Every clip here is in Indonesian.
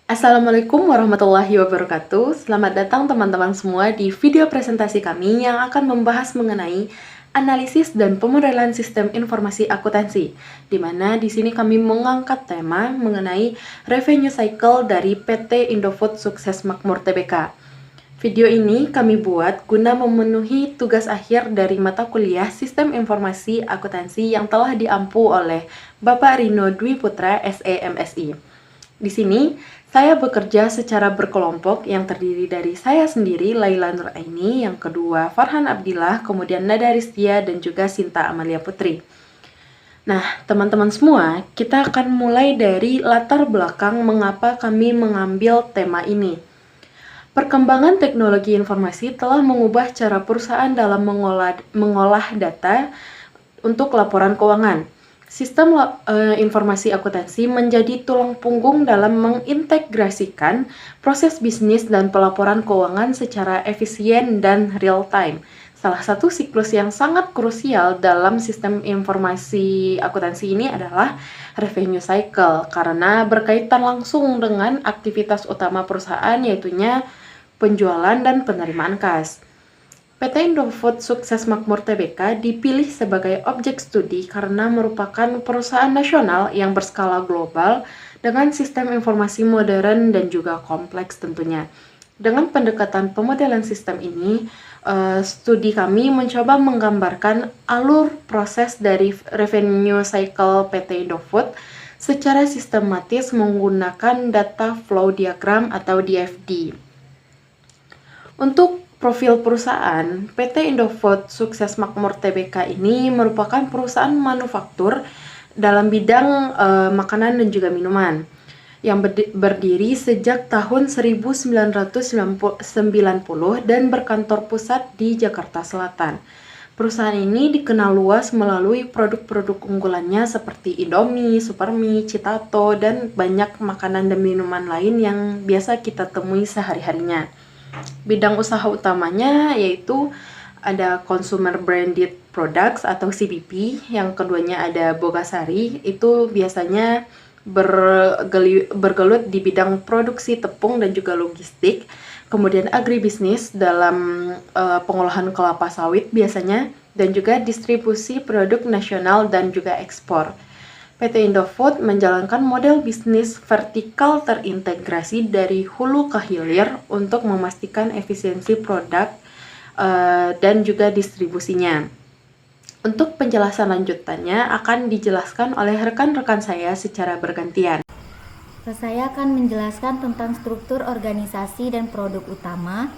Assalamualaikum warahmatullahi wabarakatuh. Selamat datang teman-teman semua di video presentasi kami yang akan membahas mengenai analisis dan pemodelan sistem informasi akuntansi, di mana di sini kami mengangkat tema mengenai revenue cycle dari PT Indofood Sukses Makmur Tbk. Video ini kami buat guna memenuhi tugas akhir dari mata kuliah Sistem Informasi Akuntansi yang telah diampu oleh Bapak Rino Dwi Putra, SE MSI. Di sini, saya bekerja secara berkelompok yang terdiri dari saya sendiri, Laila Nuraini, yang kedua Farhan Abdillah, kemudian Nada Ristia, dan juga Sinta Amalia Putri. Nah, teman-teman semua, kita akan mulai dari latar belakang mengapa kami mengambil tema ini. Perkembangan teknologi informasi telah mengubah cara perusahaan dalam mengolah data untuk laporan keuangan. Sistem informasi akuntansi menjadi tulang punggung dalam mengintegrasikan proses bisnis dan pelaporan keuangan secara efisien dan real time. Salah satu siklus yang sangat krusial dalam sistem informasi akuntansi ini adalah revenue cycle karena berkaitan langsung dengan aktivitas utama perusahaan, yaitunya penjualan dan penerimaan kas. PT Indofood Sukses Makmur Tbk dipilih sebagai objek studi karena merupakan perusahaan nasional yang berskala global dengan sistem informasi modern dan juga kompleks tentunya. Dengan pendekatan pemodelan sistem ini, studi kami mencoba menggambarkan alur proses dari revenue cycle PT Indofood secara sistematis menggunakan data flow diagram atau DFD. Untuk profil perusahaan, PT Indofood Sukses Makmur Tbk ini merupakan perusahaan manufaktur dalam bidang makanan dan juga minuman yang berdiri sejak tahun 1990 dan berkantor pusat di Jakarta Selatan. Perusahaan ini dikenal luas melalui produk-produk unggulannya seperti Indomie, Supermie, Citato, dan banyak makanan dan minuman lain yang biasa kita temui sehari-harinya. Bidang usaha utamanya yaitu ada Consumer Branded Products atau CBP, yang keduanya ada Bogasari, itu biasanya bergelut di bidang produksi tepung dan juga logistik. Kemudian agribisnis dalam pengolahan kelapa sawit biasanya, dan juga distribusi produk nasional dan juga ekspor. PT Indofood menjalankan model bisnis vertikal terintegrasi dari hulu ke hilir untuk memastikan efisiensi produk dan juga distribusinya. Untuk penjelasan lanjutannya akan dijelaskan oleh rekan-rekan saya secara bergantian. Saya akan menjelaskan tentang struktur organisasi dan produk utama.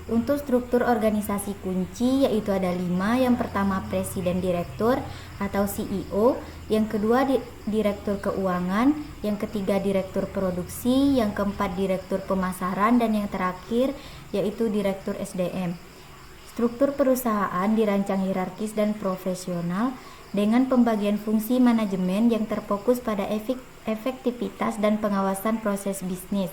Untuk struktur organisasi kunci yaitu ada 5. Yang pertama presiden direktur atau CEO, yang kedua direktur keuangan, yang ketiga direktur produksi, yang keempat direktur pemasaran, dan yang terakhir yaitu direktur SDM. Struktur perusahaan dirancang hierarkis dan profesional dengan pembagian fungsi manajemen yang terfokus pada efektivitas dan pengawasan proses bisnis.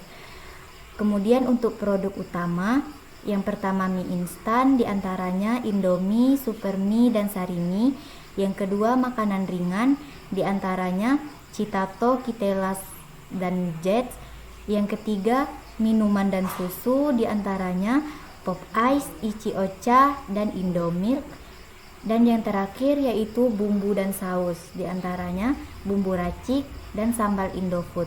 Kemudian untuk produk utama, yang pertama mie instan, diantaranya Indomie, Supermie, dan Sarimi. Yang kedua makanan ringan, diantaranya Citato, Kitelas, dan Jets. Yang ketiga minuman dan susu, diantaranya Pop Ice, Ichi Ocha, dan Indomilk. Dan yang terakhir yaitu bumbu dan saus, diantaranya bumbu racik dan sambal Indofood.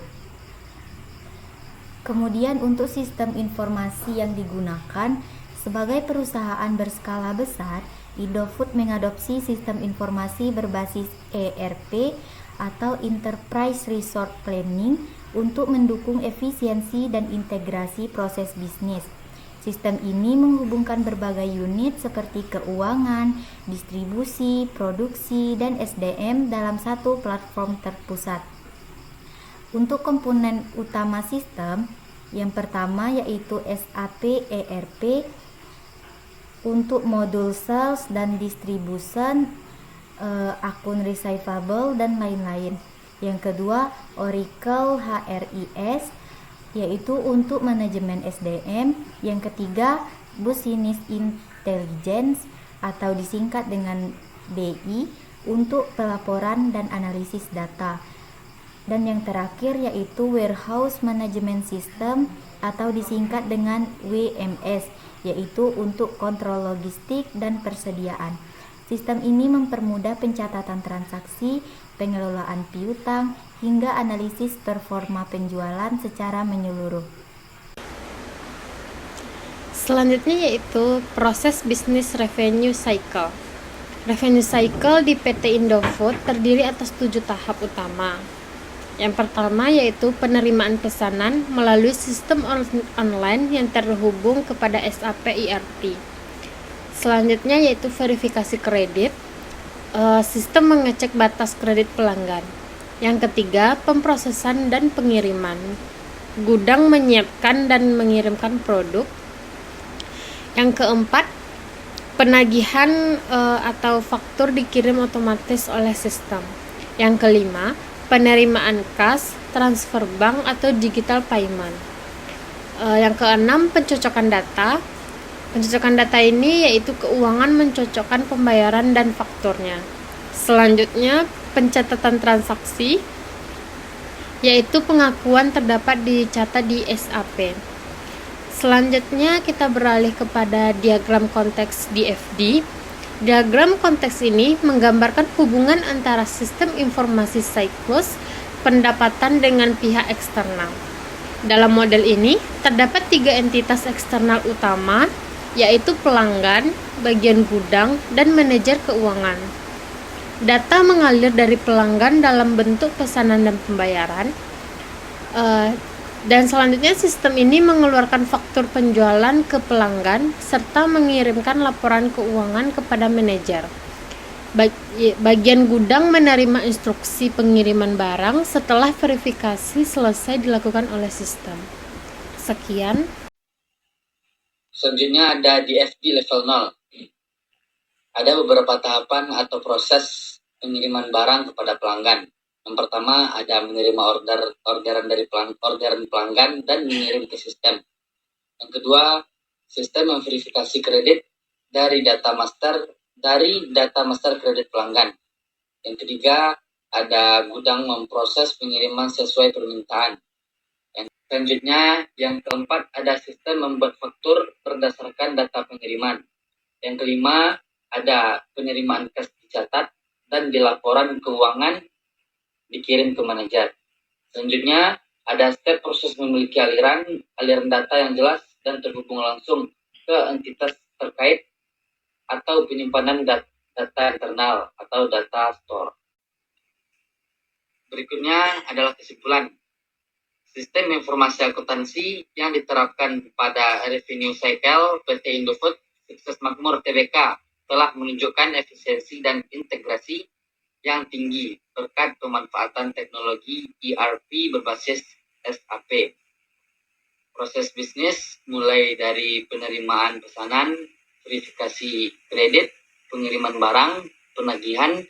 Kemudian untuk sistem informasi yang digunakan, sebagai perusahaan berskala besar, Indofood mengadopsi sistem informasi berbasis ERP atau Enterprise Resource Planning untuk mendukung efisiensi dan integrasi proses bisnis. Sistem ini menghubungkan berbagai unit seperti keuangan, distribusi, produksi, dan SDM dalam satu platform terpusat. Untuk komponen utama sistem, yang pertama yaitu SAP ERP untuk modul sales dan distribution, akun receivable, dan lain-lain. Yang kedua Oracle HRIS yaitu untuk manajemen SDM. Yang ketiga Business Intelligence atau disingkat dengan BI untuk pelaporan dan analisis data. Dan yang terakhir yaitu Warehouse Management System atau disingkat dengan WMS, yaitu untuk kontrol logistik dan persediaan. Sistem ini mempermudah pencatatan transaksi, pengelolaan piutang, hingga analisis performa penjualan secara menyeluruh. Selanjutnya yaitu proses bisnis revenue cycle. Revenue cycle di PT Indofood terdiri atas 7 tahap utama. Yang pertama yaitu penerimaan pesanan melalui sistem online yang terhubung kepada SAP ERP. Selanjutnya yaitu verifikasi kredit, sistem mengecek batas kredit pelanggan. Yang ketiga, pemrosesan dan pengiriman. Gudang menyiapkan dan mengirimkan produk. Yang keempat, penagihan atau faktur dikirim otomatis oleh sistem. Yang kelima, penerimaan kas, transfer bank atau digital payment. Yang keenam, pencocokan data. Pencocokan data ini yaitu keuangan mencocokkan pembayaran dan fakturnya. Selanjutnya, pencatatan transaksi, yaitu pengakuan terdapat dicatat di SAP. Selanjutnya kita beralih kepada diagram konteks DFD. Diagram konteks ini menggambarkan hubungan antara sistem informasi siklus pendapatan dengan pihak eksternal. Dalam model ini terdapat 3 entitas eksternal utama, yaitu pelanggan, bagian gudang, dan manajer keuangan. Data mengalir dari pelanggan dalam bentuk pesanan dan pembayaran. Dan selanjutnya sistem ini mengeluarkan faktur penjualan ke pelanggan serta mengirimkan laporan keuangan kepada manajer. Bagian gudang menerima instruksi pengiriman barang setelah verifikasi selesai dilakukan oleh sistem. Sekian. Selanjutnya ada DFD level 0. Ada beberapa tahapan atau proses pengiriman barang kepada pelanggan. Yang pertama ada menerima orderan pelanggan dan mengirim ke sistem. Yang kedua, sistem memverifikasi kredit dari data master kredit pelanggan. Yang ketiga, ada gudang memproses pengiriman sesuai permintaan. Yang selanjutnya, yang keempat, ada sistem membuat faktur berdasarkan data pengiriman. Yang kelima, ada penerimaan kas dicatat dan di laporan keuangan dikirim ke manajer. Selanjutnya, ada step proses memiliki aliran data yang jelas dan terhubung langsung ke entitas terkait atau penyimpanan data internal atau data store. Berikutnya adalah kesimpulan. Sistem informasi akuntansi yang diterapkan pada revenue cycle PT Indofood Sukses Makmur Tbk telah menunjukkan efisiensi dan integrasi yang tinggi berkat pemanfaatan teknologi ERP berbasis SAP. Proses bisnis mulai dari penerimaan pesanan, verifikasi kredit, pengiriman barang, penagihan,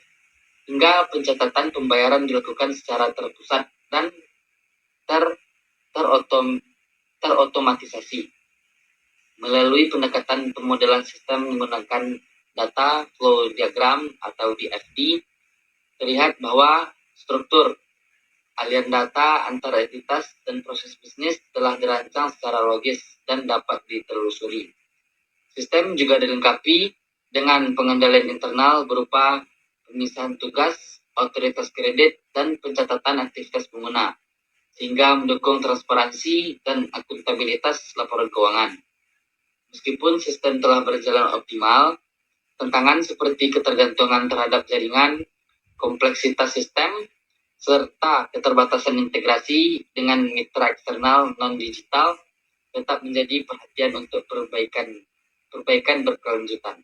hingga pencatatan pembayaran dilakukan secara terpusat dan terotomatisasi. Melalui pendekatan pemodelan sistem menggunakan data flow diagram atau DFD, terlihat bahwa struktur aliran data antar entitas dan proses bisnis telah dirancang secara logis dan dapat ditelusuri. Sistem juga dilengkapi dengan pengendalian internal berupa pemisahan tugas, otoritas kredit, dan pencatatan aktivitas pengguna, sehingga mendukung transparansi dan akuntabilitas laporan keuangan. Meskipun sistem telah berjalan optimal, tantangan seperti ketergantungan terhadap jaringan, kompleksitas sistem, serta keterbatasan integrasi dengan mitra eksternal non-digital tetap menjadi perhatian untuk perbaikan berkelanjutan.